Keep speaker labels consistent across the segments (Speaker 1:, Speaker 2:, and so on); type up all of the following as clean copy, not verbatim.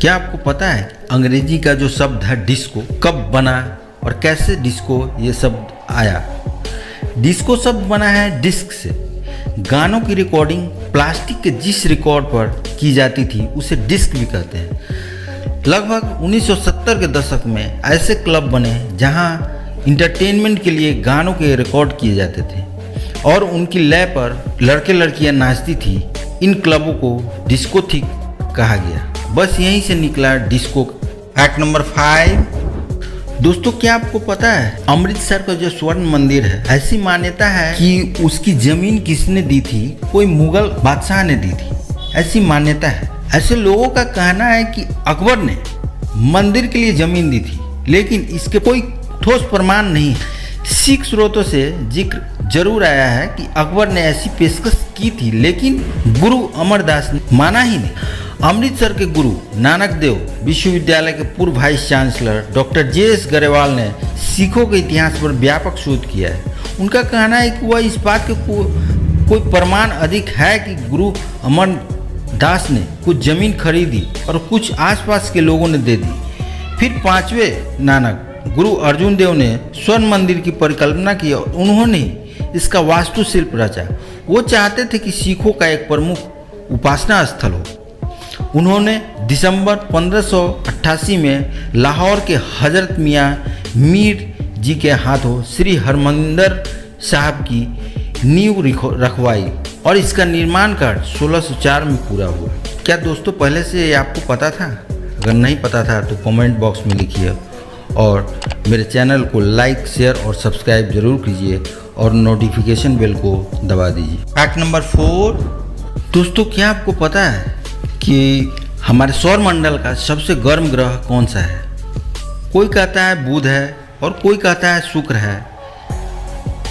Speaker 1: क्या आपको पता है अंग्रेजी का जो शब्द है डिस्को कब बना और कैसे डिस्को ये शब्द आया? डिस्को शब्द बना है डिस्क से। गानों की रिकॉर्डिंग प्लास्टिक के जिस रिकॉर्ड पर की जाती थी उसे डिस्क भी कहते हैं। लगभग 1970 के दशक में ऐसे क्लब बने जहां इंटरटेनमेंट के लिए गानों के रिकॉर्ड किए जाते थे और उनकी लय पर लड़के लड़कियां नाचती थी। इन क्लबों को डिस्कोथिक कहा गया। बस यहीं से निकला डिस्को। Fact number 5। दोस्तों, क्या आपको पता है अमृतसर का जो स्वर्ण मंदिर है, ऐसी मान्यता है कि उसकी जमीन किसने दी थी? कोई मुगल बादशाह ने दी थी, ऐसी मान्यता है। ऐसे लोगों का कहना है कि अकबर ने मंदिर के लिए जमीन दी थी, लेकिन इसके कोई ठोस प्रमाण नहीं है। सिख स्रोतों से जिक्र जरूर आया है कि अकबर ने ऐसी पेशकश की थी, लेकिन गुरु अमरदास ने माना ही नहीं। अमृतसर के गुरु नानक देव विश्वविद्यालय के पूर्व vice chancellor doctor JS Grewal ने सिखों के इतिहास पर व्यापक शोध किया है। उनका कहना है कि वह इस बात के कोई प्रमाण अधिक है कि गुरु अमरदास ने कुछ जमीन खरीदी और कुछ आसपास के लोगों ने दे दी। फिर 5वें नानक गुरु अर्जुन देव ने स्वर्ण मंदिर की परिकल्पना की और उन्होंने इसका वास्तुशिल्प रचा। वो चाहते थे कि सिखों का एक प्रमुख उपासना स्थल हो। उन्होंने दिसंबर 1588 में लाहौर के हजरत मियाँ मीर जी के हाथों श्री हरमंदिर साहब की नींव रखवाई और इसका निर्माण कार्य 1604 में पूरा हुआ। क्या दोस्तों पहले से आपको पता था? अगर नहीं पता था तो कमेंट बॉक्स में लिखिए और मेरे चैनल को लाइक, शेयर और सब्सक्राइब जरूर कीजिए और नोटिफिकेशन बेल को दबा दीजिए। Fact number 4। दोस्तों, क्या आपको पता है कि हमारे सौर मंडल का सबसे गर्म ग्रह कौन सा है? कोई कहता है बुध है और कोई कहता है शुक्र है।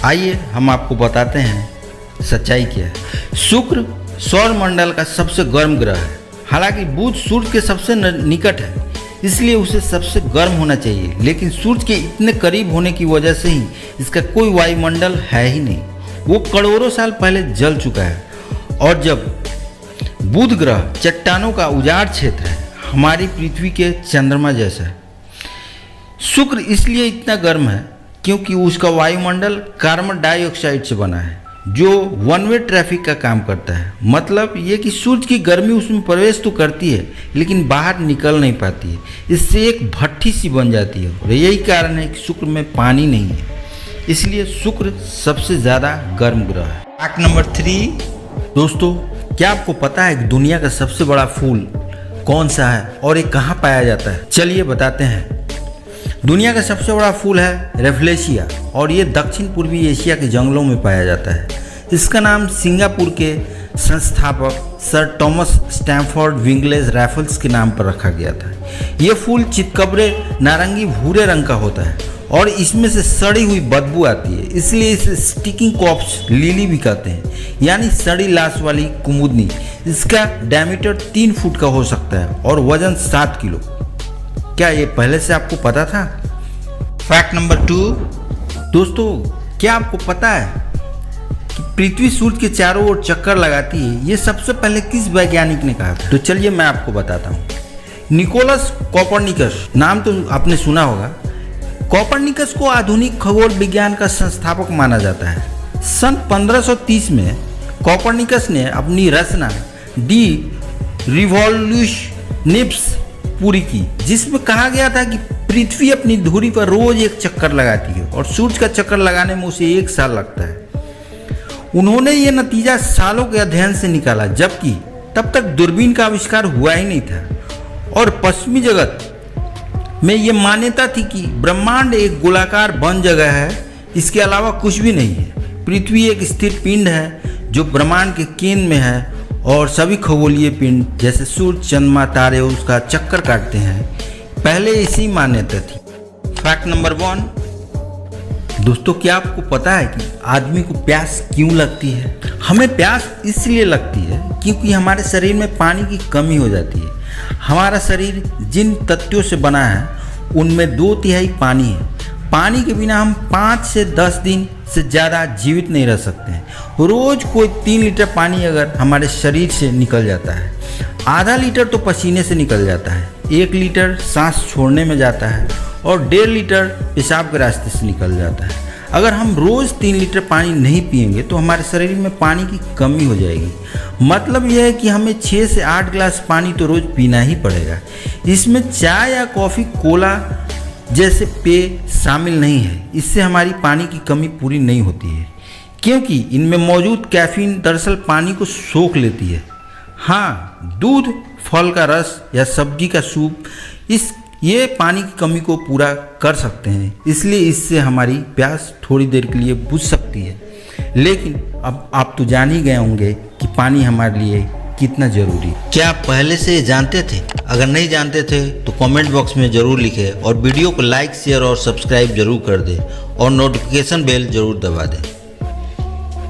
Speaker 1: आइए हम आपको बताते हैं सच्चाई क्या है। शुक्र सौर मंडल का सबसे गर्म ग्रह है। हालांकि बुध सूर्य के सबसे निकट है, इसलिए उसे सबसे गर्म होना चाहिए, लेकिन सूर्य के इतने करीब होने की वजह से ही इसका कोई वायुमंडल है ही नहीं। वो करोड़ों साल पहले जल चुका है। और जब बुध ग्रह चट्टानों का उजाड़ क्षेत्र है, हमारी पृथ्वी के चंद्रमा जैसा है। शुक्र इसलिए इतना गर्म है क्योंकि उसका वायुमंडल कार्बन डाइऑक्साइड से बना है, जो वन वे ट्रैफिक का काम करता है। मतलब ये कि सूर्य की गर्मी उसमें प्रवेश तो करती है लेकिन बाहर निकल नहीं पाती है। इससे एक भट्ठी सी बन जाती है और यही कारण है कि शुक्र में पानी नहीं है, इसलिए शुक्र सबसे ज़्यादा गर्म ग्रह है। Fact number 3। दोस्तों, क्या आपको पता है कि दुनिया का सबसे बड़ा फूल कौन सा है और ये कहाँ पाया जाता है? चलिए बताते हैं। दुनिया का सबसे बड़ा फूल है रेफलेशिया और ये दक्षिण पूर्वी एशिया के जंगलों में पाया जाता है। इसका नाम सिंगापुर के संस्थापक सर थॉमस स्टैमफोर्ड विंगलेज रैफल्स के नाम पर रखा गया था। ये फूल चितकबरे नारंगी भूरे रंग का होता है और इसमें से सड़ी हुई बदबू आती है, इसलिए इसे स्टिकिंग कॉर्प्स लिली भी कहते हैं, यानी सड़ी लाश वाली कुमुदनी। इसका डायमीटर 3 फुट का हो सकता है और वजन 7 किलो। क्या ये पहले से आपको पता था? Fact number 2। दोस्तों, क्या आपको पता है कि पृथ्वी सूर्य के चारों ओर चक्कर लगाती है? ये सबसे पहले किस वैज्ञानिक ने कहा था? तो चलिए मैं आपको बताता हूँ। निकोलस कोपरनिकस, नाम तो आपने सुना होगा। कोपरनिकस को आधुनिक खगोल विज्ञान का संस्थापक माना जाता है। सन 1530 में कोपरनिकस ने अपनी रचना डी रिवॉल्यूशनिब्स पूरी की, जिसमें कहा गया था कि पृथ्वी अपनी धुरी पर रोज एक चक्कर लगाती है और सूर्य का चक्कर लगाने में उसे 1 साल लगता है। उन्होंने ये नतीजा सालों के अध्ययन से निकाला, जबकि तब तक दूरबीन का आविष्कार हुआ ही नहीं था और पश्चिमी जगत में ये मान्यता थी कि ब्रह्मांड एक गोलाकार बंद जगह है, इसके अलावा कुछ भी नहीं है। पृथ्वी एक स्थिर पिंड है जो ब्रह्मांड के केंद्र में है और सभी खगोलीय पिंड जैसे सूर्य, चंद्रमा, तारे उसका चक्कर काटते हैं। पहले इसी मान्यता थी। Fact number 1। दोस्तों, क्या आपको पता है कि आदमी को प्यास क्यों लगती है? हमें प्यास इसलिए लगती है क्योंकि हमारे शरीर में पानी की कमी हो जाती है। हमारा शरीर जिन तत्वों से बना है उनमें 2/3 पानी है। पानी के बिना हम 5 से 10 दिन से ज़्यादा जीवित नहीं रह सकते हैं। रोज़ कोई 3 लीटर पानी अगर हमारे शरीर से निकल जाता है, आधा लीटर तो पसीने से निकल जाता है। 1 लीटर सांस छोड़ने में जाता है और 1.5 लीटर पेशाब के रास्ते से निकल जाता है। अगर हम रोज़ 3 लीटर पानी नहीं पिएंगे तो हमारे शरीर में पानी की कमी हो जाएगी। मतलब यह है कि हमें 6 से 8 गिलास पानी तो रोज़ पीना ही पड़ेगा। इसमें चाय या कॉफ़ी, कोला जैसे पेय शामिल नहीं है। इससे हमारी पानी की कमी पूरी नहीं होती है, क्योंकि इनमें मौजूद कैफीन दरअसल पानी को सोख लेती है। हाँ, दूध, फल का रस या सब्जी का सूप ये पानी की कमी को पूरा कर सकते हैं, इसलिए इससे हमारी प्यास थोड़ी देर के लिए बुझ सकती है। लेकिन अब आप तो जान ही गए होंगे कि पानी हमारे लिए कितना ज़रूरी है।
Speaker 2: क्या आप पहले से जानते थे? अगर नहीं जानते थे तो कमेंट बॉक्स में ज़रूर लिखें और वीडियो को लाइक, शेयर और सब्सक्राइब जरूर कर दें और नोटिफिकेशन बेल ज़रूर दबा दें।